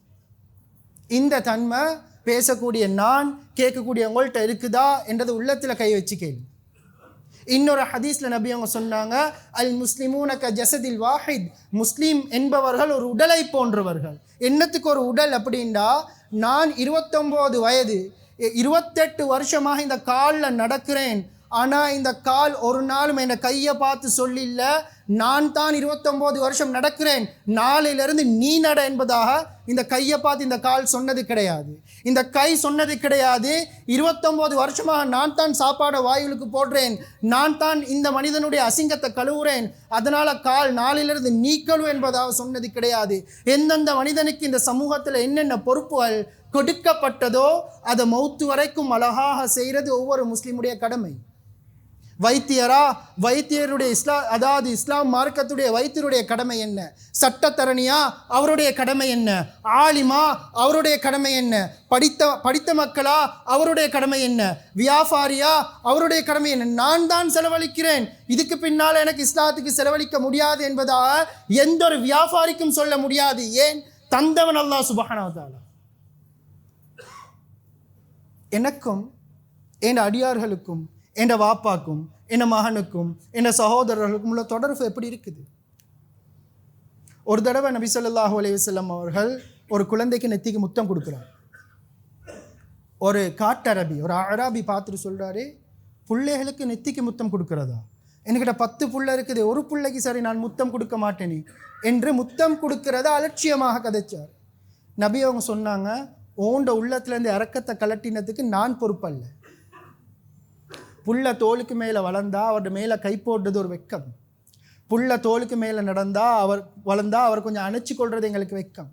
இந்த தன்மை பேசக்கூடிய நான் கேட்கக்கூடிய உங்கள்கிட்ட இருக்குதா என்றது உள்ளத்தில் கை வச்சு கேள்வி. இன்னொரு ஹதீஸ்ல நபி அவங்க சொன்னாங்க, அல் முஸ்லிமூன க ஜஸதில் வாஹித், முஸ்லீம் என்பவர்கள் ஒரு உடலை போன்றவர்கள். என்னத்துக்கு ஒரு உடல் அப்படின்னா, நான் 29 வயது 28 வருஷமாக இந்த காலில் நடக்கிறேன், ஆனால் இந்த கால் ஒரு நாளும் என்னை கையை பார்த்து சொல்லில்ல, நான் தான் 29 வருஷம் நடக்கிறேன், நாளையிலிருந்து நீ நட என்பதாக இந்த கையை பார்த்து இந்த கால் சொன்னது கிடையாது. இந்த கை சொன்னது கிடையாது, 29 வருஷமாக நான் தான் சாப்பாடை வாயுலுக்கு போடுறேன், நான் தான் இந்த மனிதனுடைய அசிங்கத்தை கழுவுறேன், அதனால் கால் நாளிலிருந்து நீ கழுவு என்பதாக சொன்னது கிடையாது. எந்தெந்த மனிதனுக்கு இந்த சமூகத்தில் என்னென்ன பொறுப்புகள் கொடுக்கப்பட்டதோ அதை மௌத்து வரைக்கும் அழகாக செய்கிறது ஒவ்வொரு முஸ்லீமுடைய கடமை. வைத்தியருடைய இஸ்லாம் மார்க்கத்துடைய வைத்தியருடைய கடமை என்ன? சட்டத்தரணியா, அவருடைய கடமை என்ன? ஆலிமா, அவருடைய கடமை என்ன? படித்த மக்களா, அவருடைய கடமை என்ன? வியாபாரியா, அவருடைய கடமை என்ன? நான் தான் செலவழிக்கிறேன், இதுக்கு பின்னால் எனக்கு இஸ்லாத்துக்கு செலவழிக்க முடியாது என்பதாக எந்த ஒரு வியாபாரிக்கும் சொல்ல முடியாது. ஏன்? தந்தவன் அல்லாஹ் சுப்ஹானஹு வ தஆலா. எனக்கும் என் அடியார்களுக்கும், என் வாப்பாக்கும், என் மகனுக்கும், என் சகோதரர்களுக்கும் உள்ள தொடர்பு எப்படி இருக்குது? ஒரு தடவை நபி ஸல்லல்லாஹு அலைஹி வஸல்லம் அவர்கள் ஒரு குழந்தைக்கு நெத்திக்கு முத்தம் கொடுக்குறார். ஒரு காட்டரபி, ஒரு அராபி பார்த்துட்டு சொல்கிறாரு, பிள்ளைகளுக்கு நெத்திக்கு முத்தம் கொடுக்குறதா? என்கிட்ட 10 புள்ள இருக்குது, ஒரு பிள்ளைக்கு சரி நான் முத்தம் கொடுக்க மாட்டேனே என்று முத்தம் கொடுக்கிறத அலட்சியமாக கதைச்சார். நபி அவங்க சொன்னாங்க, ஓண்ட உள்ளத்துலேருந்து இறக்கத்தை கலட்டினதுக்கு நான் பொறுப்பல்ல. புள்ள தோலுக்கு மேலே வளர்ந்தா அவரோட மேலே கை போடுறது ஒரு வெக்கம். புள்ள தோலுக்கு மேலே வளர்ந்தா அவர் கொஞ்சம் அணைச்சி கொள்வது எங்களுக்கு வெக்கம்.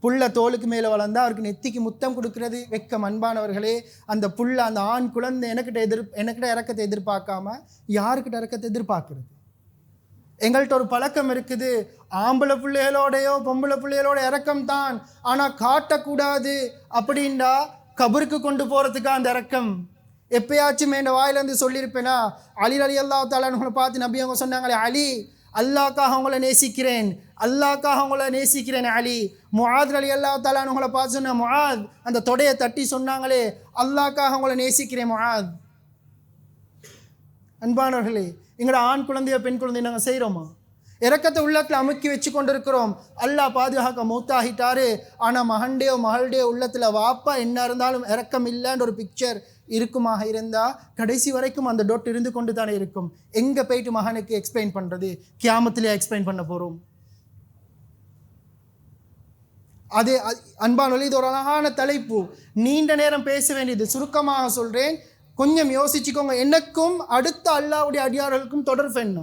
புள்ள தோலுக்கு மேலே வளர்ந்தா அவருக்கு நெத்திக்கு முத்தம் கொடுக்கறது வெக்கம். அன்பானவர்களே, அந்த புள்ள, அந்த ஆண் குழந்தை எனக்கிட்ட இறக்கத்தை எதிர்பார்க்காம யாருக்கிட்ட இறக்கத்தை எதிர்பார்க்கறது? எங்கள்கிட்ட ஒரு பழக்கம் இருக்குது, ஆம்பளை பிள்ளைகளோடையோ பொம்பளை பிள்ளைகளோட இறக்கம் தான், ஆனால் காட்டக்கூடாது அப்படின்டா கபருக்கு கொண்டு போகிறதுக்கா அந்த இறக்கம். எப்பயாச்சும் என் வாயிலேருந்து சொல்லியிருப்பேனா, அலி ரலியல்லாஹு தஆலா அன்ஹு பார்த்து நபி அவங்க சொன்னாங்களே, அலி அல்லாஹ்க்காக அவங்கள நேசிக்கிறேன், அல்லாஹ்க்காக அவங்கள நேசிக்கிறேன் அலி. முஆத் ரலியல்லாஹு தஆலா அன்ஹுவை பார்த்து சொன்ன முஆத் அந்த தொடையை தட்டி சொன்னாங்களே, அல்லாஹ்க்காக அவங்கள நேசிக்கிறேன் முஆத். அன்பானவர்களே, எங்களோட ஆண் குழந்தையோ பெண் குழந்தைய நாங்கள் செய்கிறோமா? இறக்கத்தை உள்ளத்தில் அமுக்கி வச்சு கொண்டு இருக்கிறோம். அல்லாஹ் பாதுகாக்க மௌத்தாகிட்டாரு, ஆனால் மகண்டேயோ மகள்டையோ உள்ளத்தில் வாப்பா என்ன இருந்தாலும் இறக்கம் இல்லைன்ற ஒரு பிக்சர் இருக்குமாக இருந்தால் கடைசி வரைக்கும் அந்த டொட் இருந்து கொண்டு தானே இருக்கும். எங்கே போயிட்டு மகனுக்கு எக்ஸ்பிளைன் பண்ணுறது? கியாமத்திலே எக்ஸ்பிளைன் பண்ண போகிறோம். அது அன்பானவர்களே, இது ஒரு அழகான தலைப்பு, நீண்ட நேரம் பேச வேண்டியது. சுருக்கமாக சொல்கிறேன், கொஞ்சம் யோசிச்சுக்கோங்க. எனக்கும் அடுத்த அல்லாஹ்வுடைய அடியார்களுக்கும் தொடர்பு என்ன?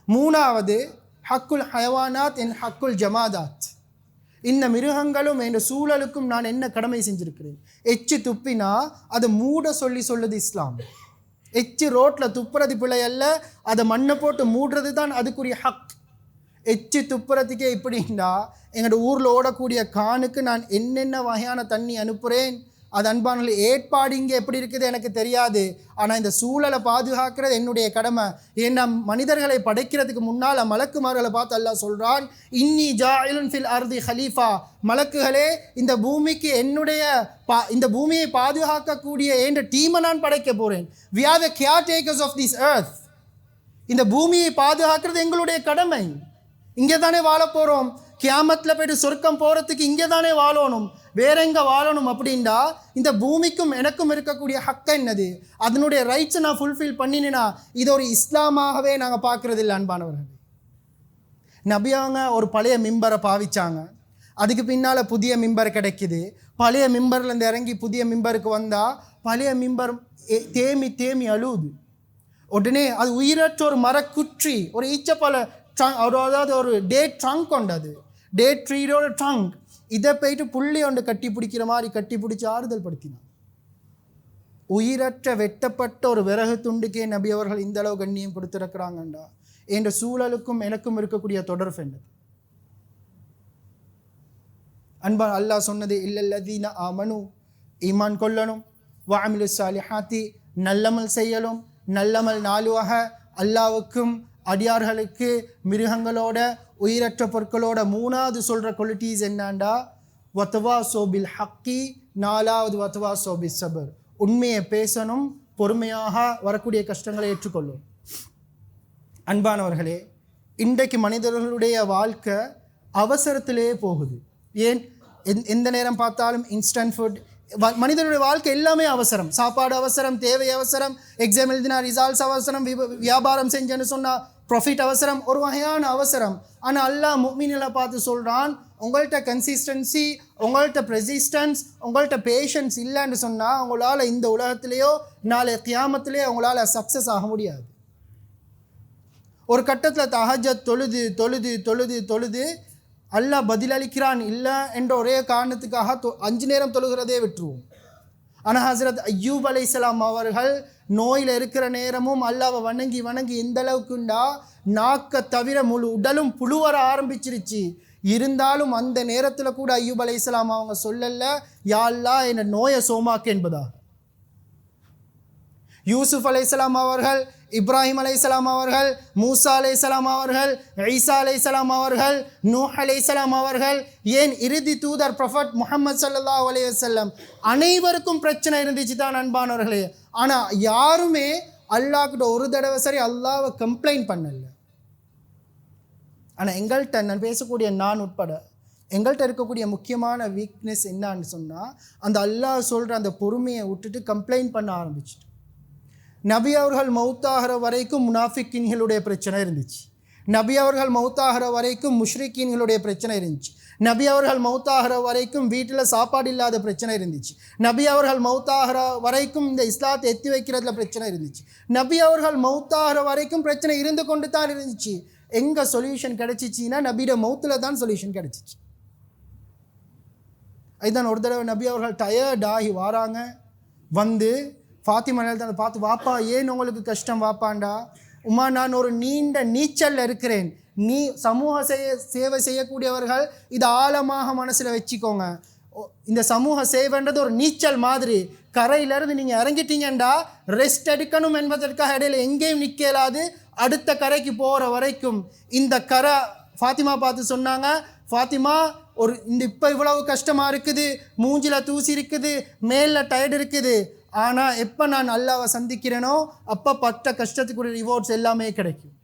மூணாவது, ஹக்குல் ஹயவானாத் என் ஹக்குல் ஜமாதாத். இந்த மிருகங்களும் என்ற சூழலுக்கும் நான் என்ன கடமை செஞ்சுருக்கிறேன்? எச்சு துப்பினா அதை மூட சொல்லுது இஸ்லாம். எச்சு ரோட்டில் துப்புறது பிழை அல்ல, அதை மண்ணை போட்டு மூடுறது தான் அதுக்குரிய ஹக். எச்சு துப்புறதுக்கே இப்படின்னா எங்களோட ஊரில் ஓடக்கூடிய கானுக்கு நான் என்னென்ன வகையான தண்ணி அனுப்புகிறேன், அது அன்பான ஏற்பாடு இங்கே எப்படி இருக்குது எனக்கு தெரியாது. ஆனால் இந்த சூழலை பாதுகாக்கிறது என்னுடைய கடமை. ஏன்னா மனிதர்களை படைக்கிறதுக்கு முன்னால் மலக்குமார்களை பார்த்து அல்லாஹ் சொல்கிறான், இன்னி ஜாயிலுன் ஃபில் அர்தி ஹலீஃபா, மலக்குகளே இந்த பூமிக்கு என்னுடைய இந்த பூமியை பாதுகாக்கக்கூடிய என்ற டீமை நான் படைக்க போகிறேன். we are the caretakers of this earth. இந்த பூமியை பாதுகாக்கிறது எங்களுடைய கடமை. இங்கே தானே வாழ போகிறோம். கியாமத்தில் போய்ட்டு சொர்க்கம் போகிறதுக்கு இங்கே தானே வாழணும், வேற எங்கே வாழணும் அப்படின்டா இந்த பூமிக்கும் எனக்கும் இருக்கக்கூடிய ஹக்கு என்னது, அதனுடைய ரைட்ஸை நான் ஃபுல்ஃபில் பண்ணினா இது ஒரு இஸ்லாமாகவே நாங்கள் பார்க்குறது இல்லை. அன்பானவர்கள், நபியாங்க ஒரு பழைய மிம்பரை பாவிச்சாங்க, அதுக்கு பின்னால் புதிய மிம்பர் கிடைக்குது. பழைய மிம்பர்லேருந்து இறங்கி புதிய மிம்பருக்கு வந்தால் பழைய மிம்பர் தேமி தேமி அழுவுது. உடனே அது உயிரற்ற ஒரு மரக்குற்றி, ஒரு ஈச்சப்பழ அதாவது ஒரு டேட் ட்ரங்க் கொண்டது, டேட் ட்ரீயோட ட்ரங்க். இதை போயிட்டு புள்ளி ஒன்று கட்டி பிடிக்கிற மாதிரி கட்டி பிடிச்சி ஆறுதல் படுத்தினான். உயிரற்ற வெட்டப்பட்ட ஒரு விறகு துண்டுக்கே நபி அவர்கள் இந்த அளவு கண்ணியம் கொடுத்துருக்கிறாங்கண்டா என்ற சூழலுக்கும் எனக்கும் இருக்கக்கூடிய தொடர்பு என்ன? அன்பா அல்லாஹ் சொன்னது, இல்லல்லதீன ஆமனு, ஈமான் கொள்ளணும், வஅமிலு ஸாலிஹாத்தி, நல்லமல் செய்யலும், நல்லமல் நாலுவாக அல்லாவுக்கும் அடியார்களுக்கு மிருகங்களோட உயிரற்ற பொருட்களோட மூணாவது சொல்கிற குவாலிட்டிஸ் என்னண்டா வத்வாஸோ பில் ஹக்கி, நாலாவது வத்வாஸோ பிஸ் சபர், உண்மையை பேசணும், பொறுமையாக வரக்கூடிய கஷ்டங்களை ஏற்றுக்கொள்ளும். அன்பானவர்களே, இன்றைக்கு மனிதர்களுடைய வாழ்க்கை அவசரத்திலே போகுது. ஏன் எந்த நேரம் பார்த்தாலும் இன்ஸ்டன்ட் ஃபுட். மனிதனுடைய வாழ்க்கை எல்லாமே அவசரம். சாப்பாடு அவசரம், தேவை அவசரம், எக்ஸாம் எழுதினா ரிசல்ட்ஸ் அவசரம், வியாபாரம் செஞ்சேன்னு சொன்னால் ப்ராஃபிட் அவசரம், ஒரு வகையான அவசரம். ஆனால் அல்லாஹ் முஃமின்களை பார்த்து சொல்கிறான், உங்கள்கிட்ட கன்சிஸ்டன்சி, உங்கள்கிட்ட பெர்சிஸ்டன்ஸ், உங்கள்கிட்ட பேஷன்ஸ் இல்லைன்னு சொன்னால் உங்களால் இந்த உலகத்திலேயோ நாளை கியாமத்திலேயோ உங்களால் சக்ஸஸ் ஆக முடியாது. ஒரு கட்டத்தில் தஹஜ்ஜத் தொழுது தொழுது தொழுது தொழுது அல்லாஹ் பதிலளிக்கிறான் இல்லை என்ற ஒரே காரணத்துக்காக 5 நேரம் தொழுகிறதே விட்டுருவோம். ஆனால் ஹசரத் அய்யூப் அலைஹிஸ்ஸலாம் அவர்கள் நோயில் இருக்கிற நேரமும் அல்லாஹ்வை வணங்கி வணங்கி எந்த அளவுக்குண்டா நாக்க தவிர முழு உடலும் புழுவர ஆரம்பிச்சிருச்சு. இருந்தாலும் அந்த நேரத்தில் கூட அய்யூப் அலைஹிஸ்ஸலாம் அவங்க சொல்லல, யா அல்லாஹ் என்னை நோயை சோமாக்கு என்பதாக. யூசுப் அலைஹிஸ்ஸலாம் அவர்கள், இப்ராஹிம் அலைஹிஸ்ஸலாம் அவர்கள், மூசா அலைஹிஸ்ஸலாம் அவர்கள், ஈசா அலைஹிஸ்ஸலாம் அவர்கள், நூஹ் அலைஹிஸ்ஸலாம் அவர்கள், ஏன் இறுதி தூதர் ப்ரொஃபட் முஹம்மது ஸல்லல்லாஹு அலைஹி வஸல்லம் அனைவருக்கும் பிரச்சனை இருந்துச்சு தான் அன்பானவர்களே. ஆனால் யாருமே அல்லாஹ்கிட்ட ஒரு தடவை சரி அல்லாஹ்வை கம்ப்ளைண்ட் பண்ணல. ஆனால் எங்கள்கிட்ட நான் பேசக்கூடிய நான் உட்பட எங்கள்கிட்ட இருக்கக்கூடிய முக்கியமான வீக்னஸ் என்னான்னு சொன்னால், அந்த அல்லாஹ் சொல்கிற அந்த பொறுமையை விட்டுட்டு கம்ப்ளைண்ட் பண்ண ஆரம்பிச்சிட்டு. நபி அவர்கள் மௌத்தாகிற வரைக்கும் முனாஃபிக்கீன்களுடைய பிரச்சனை இருந்துச்சு. நபி அவர்கள் மௌத்தாகிற வரைக்கும் முஷ்ரிக்கீன்களுடைய பிரச்சனை இருந்துச்சு. நபி அவர்கள் மௌத்தாகிற வரைக்கும் வீட்டில் சாப்பாடு இல்லாத பிரச்சனை இருந்துச்சு. நபி அவர்கள் மௌத்தாகிற வரைக்கும் இந்த இஸ்லாத்தை எத்தி வைக்கிறதுல பிரச்சனை இருந்துச்சு. நபி அவர்கள் மௌத்தாகிற வரைக்கும் பிரச்சனை இருந்து கொண்டு தான் இருந்துச்சு. எங்கே சொல்யூஷன் கிடைச்சிச்சின்னா நபியோட மௌத்தில் தான் சொல்யூஷன் கிடைச்சிச்சு. அதுதான் ஒரு தடவை நபி அவர்கள் டயர்டாகி வாராங்க, வந்து ஃபாத்திமா தான் பார்த்து, வாப்பா ஏன் உங்களுக்கு கஷ்டம் வாப்பாண்டா, உமா நான் ஒரு நீண்ட நீச்சல் இருக்கிறேன், நீ சமூக சேவை செய்யக்கூடியவர்கள் இதை ஆழமாக மனசில் வச்சுக்கோங்க. இந்த சமூக சேவைன்றது ஒரு நீச்சல் மாதிரி, கரையிலேருந்து நீங்கள் இறங்கிட்டீங்கண்டா ரெஸ்ட் எடுக்கணும் என்பதற்காக இடையில எங்கேயும் நிற்கலாது, அடுத்த கரைக்கு போகிற வரைக்கும் இந்த கரை. ஃபாத்திமா பார்த்து சொன்னாங்க, ஃபாத்திமா ஒரு இந்த இப்போ இவ்வளவு கஷ்டமாக இருக்குது, மூஞ்சில் தூசி இருக்குது, மேலில் டயர்டு இருக்குது, ஆனால் எப்போ நான் அல்லாஹ்வை சந்திக்கிறேனோ அப்போ பட்ட கஷ்டத்துக்குரிய ரிவார்ட்ஸ் எல்லாமே கிடைக்கும்.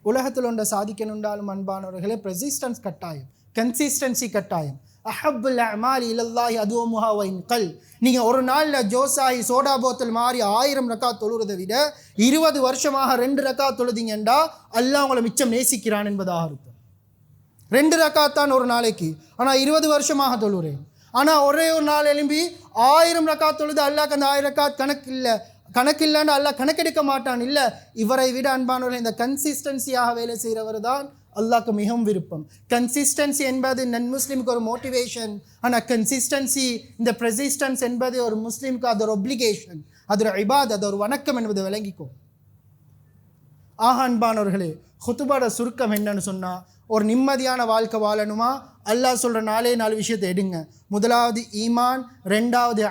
உலகத்தில் ஒன்றை சாதிக்கணுண்டாலும் அன்பானவர்களே பெர்சிஸ்டன்ஸ் கட்டாயம், கன்சிஸ்டன்சி கட்டாயம். அஹப்புல் அமாலி இலல்லாஹி அதுவமுஹா வ இன் கல். நீங்கள் ஒரு நாளில் ஜோசாயி சோடா போத்தல் மாதிரி 1000 ரக்காத் தொழுறதை விட 20 வருஷமாக 2 ரக்காத் தொழுதிங்கண்டா அல்லாஹ் உங்களை மிச்சம் நேசிக்கிறான் என்பதாக அர்த்தம். 2 ரக்காத் தான் ஒரு நாளைக்கு, ஆனால் 20 வருஷமாக தொழுறேன். ஆனால் ஒரே ஒரு நாள் எழும்பி 1000 ரக்காத் தொழுது அல்லாஹ்க்கு அந்த 1000 ரக்காத் கணக்கு இல்லைன்னு அல்லாஹ் கணக்கெடுக்க மாட்டான். இல்லை, இவரை விட அன்பானவர்கள் இந்த கன்சிஸ்டன்சியாக வேலை செய்கிறவர் தான் அல்லாஹ்க்கு மிகவும் விருப்பம். கன்சிஸ்டன்சி என்பது நன் முஸ்லீமுக்கு ஒரு மோட்டிவேஷன், ஆனால் கன்சிஸ்டன்சி இந்த பெர்சிஸ்டன்ஸ் என்பது ஒரு முஸ்லீமுக்கு அது ஒரு ஒப்ளிகேஷன், அது ஒரு இபாத், அது ஒரு வணக்கம் என்பதை விளங்கிக்கும். ஆக அன்பானவர்களே, ஹுதுபாட சுருக்கம் என்னன்னு சொன்னால், ஒரு நிம்மதியான வாழ்க்கை வாழணுமா, அல்லாஹ் சொல்கிற 4 விஷயத்தை எடுங்க. முதலாவது ஈமான், 2வது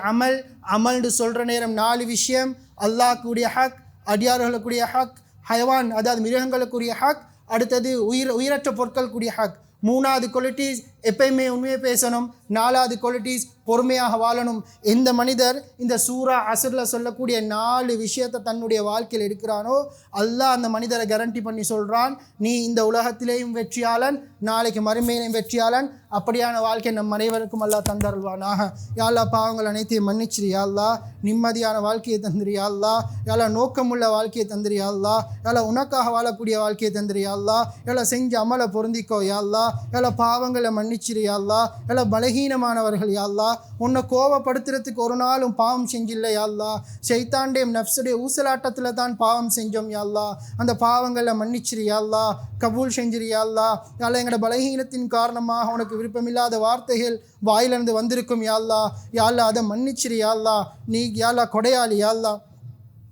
அமல்னு சொல்கிற நேரம் 4 விஷயம். அல்லாஹ்க்குரிய ஹக், அடியார்களுக்குரிய ஹக், ஹயவான் அதாவது மிருகங்களுக்குரிய ஹக், அடுத்தது உயிரற்ற பொருட்களுக்குரிய ஹக். 3வது குவாலிட்டிஸ் எப்பயுமே உண்மையை பேசணும். 4வது குவாலிட்டிஸ் பொறுமையாக வாழணும். எந்த மனிதர் இந்த சூரா அஸ்ரில் சொல்லக்கூடிய 4 விஷயத்தை தன்னுடைய வாழ்க்கையில் எடுக்கிறானோ, அல்லாஹ் அந்த மனிதரை கேரண்டி பண்ணி சொல்கிறான், நீ இந்த உலகத்திலேயும் வெற்றியாளன், நாளைக்கு மறுமையிலையும் வெற்றியாளன். அப்படியான வாழ்க்கை நம் அனைவருக்கும் அல்லாஹ் தந்தருள்வானாக. யா அல்லாஹ் பாவங்கள் அனைத்தையும் மன்னிச்சிரு யா அல்லாஹ். நிம்மதியான வாழ்க்கையை தந்திரு யா அல்லாஹ். யா அல்லாஹ் நோக்கமுள்ள வாழ்க்கையை தந்திரு யா அல்லாஹ். யா அல்லாஹ் உனக்காக வாழக்கூடிய வாழ்க்கையை தந்திரு யா அல்லாஹ். யா அல்லாஹ் செஞ்ச அமலை பொருந்திக்கோ யா அல்லாஹ். யா அல்லாஹ் பாவங்களை மன்னிச்சிரு யா அல்லாஹ். யா அல்லாஹ் பலகீனமானவர்கள் யா அல்லாஹ். உன்னை கோவப்படுத்துறதுக்கு ஒரு நாளும் பாவம் செஞ்சில்லை யா அல்லாஹ். ஷைத்தான்டைய நஃப்ஸுடைய ஊசலாட்டத்தில் தான் பாவம் செஞ்சோம் யா அல்லாஹ். அந்த பாவங்களை மன்னிச்சிரு யா அல்லாஹ். கபூல் செஞ்சிரு யா அல்லாஹ். யா அல்லாஹ் எங்களோட பலகீனத்தின் காரணமாக உனக்கு விருப்பமில்லாத வார்த்தைகள் வாயிலிருந்து வந்திருக்கும் யா அல்லாஹ். யா அல்லாஹ் அதை மன்னிச்சிரு யா அல்லாஹ். நீ யா அல்லாஹ் கொடையாளி யா அல்லாஹ்.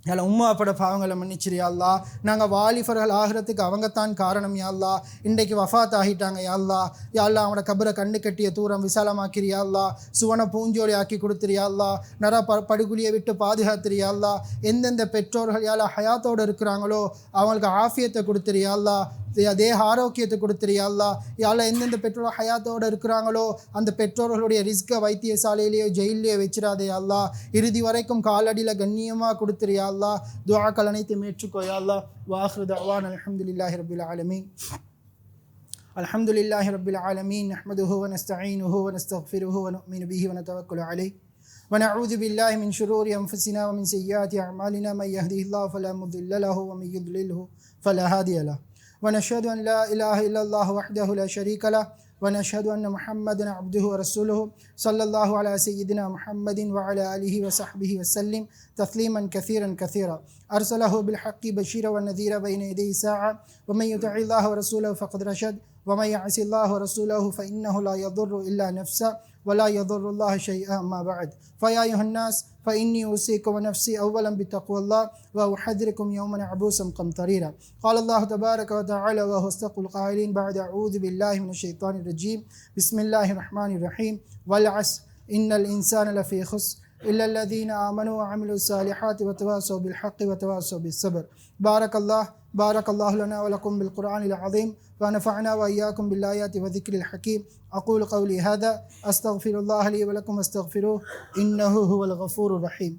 யாழ் உம்மாப்பட பாவங்களை மன்னிச்சிரு யா அல்லாஹ். நாங்கள் வாலிபர்கள் ஆகிறதுக்கு அவங்கத்தான் காரணம் யா அல்லாஹ். இன்றைக்கு வஃபாத் ஆகிட்டாங்க யா அல்லாஹ். யா அல்லாஹ் அவனோட கபரை கண்டு கட்டிய தூரம் விசாலமாக்கிறியா யா அல்லாஹ். சுவன பூஞ்சோலி ஆக்கி கொடுத்துரு யா அல்லாஹ். படுகுழியை விட்டு பாதுகாத்துரு யா அல்லாஹ். எந்தெந்த பெற்றோர்கள் யா அல்லாஹ் ஹயாத்தோடு இருக்கிறாங்களோ அவங்களுக்கு ஆஃபியத்தை கொடுத்துரு யா அல்லாஹ். தேக ஆரோக்கியத்தை கொடுத்துரு யா அல்லாஹ். யா அல்லாஹ் எந்தெந்த பெற்றோர்கள் ஹயாத்தோடு இருக்கிறாங்களோ அந்த பெற்றோர்களுடைய ரிஸ்கை வைத்தியசாலையிலேயோ ஜெயிலையோ வச்சிடாதே யா அல்லாஹ். இறுதி வரைக்கும் காலடியில் கண்ணியமாக கொடுத்துரு யா அல்லாஹ். துஆக்கள் அனைத்தையும் ஏற்றுக்கோ யா அல்லாஹ். வாஹிரு தஅவானா அல்ஹம்துலில்லாஹி ரப்பில் ஆலமீன். அல்ஹம்துலில்லாஹி ரப்பில் ஆலமீன். நஹ்மதுஹு வ நஸ்தஈனுஹு வ நஸ்தக்ஃபிருஹு வ நு'மினு பிஹி வ நதவக்கலு அலைஹி வ நஊது பில்லாஹி மின் ஷுரூரி அன்ஃபுஸினா வ மின் ஸய்யிஆத்தி அஅமாலினா மன் யஹ்திஹில்லாஹு ஃபலா முضில்ல லஹு வ மன் யுضللஹு ஃபலா ஹாதிய லஹு. ونشهد أن لا إله إلا الله وحده لا شريك له ونشهد أن محمدا عبده ورسوله صلى الله على سيدنا محمد وعلى آله وصحبه وسلم تسليما كثيرا أرسله بالحق بشيرا ونذيرا بين يدي الساعة ومن يطع الله ورسوله فقد رشد ومن يعص الله ورسوله فإنه لا يضر إلا نفسه ولا يضر الله شيئا. ما بعد فيا أيها الناس فإني أوصيكم ونفسي أولا بتقوى الله وأحذركم يوما عبوسا قمطريرا. قال الله تبارك وتعالى وهو أصدق القائلين بعد أعوذ بالله من الشيطان الرجيم بسم الله الرحمن الرحيم والعصر إن الإنسان لفي خسر إلا الذين آمنوا وعملوا الصالحات وتواصوا بالحق وتواصوا بالصبر. بارك الله لنا ولكم بالقرآن العظيم ونفعنا وإياكم بالآيات وذكر الحكيم. أقول قولي هذا أستغفر الله لي ولكم واستغفروه إنه هو الغفور الرحيم.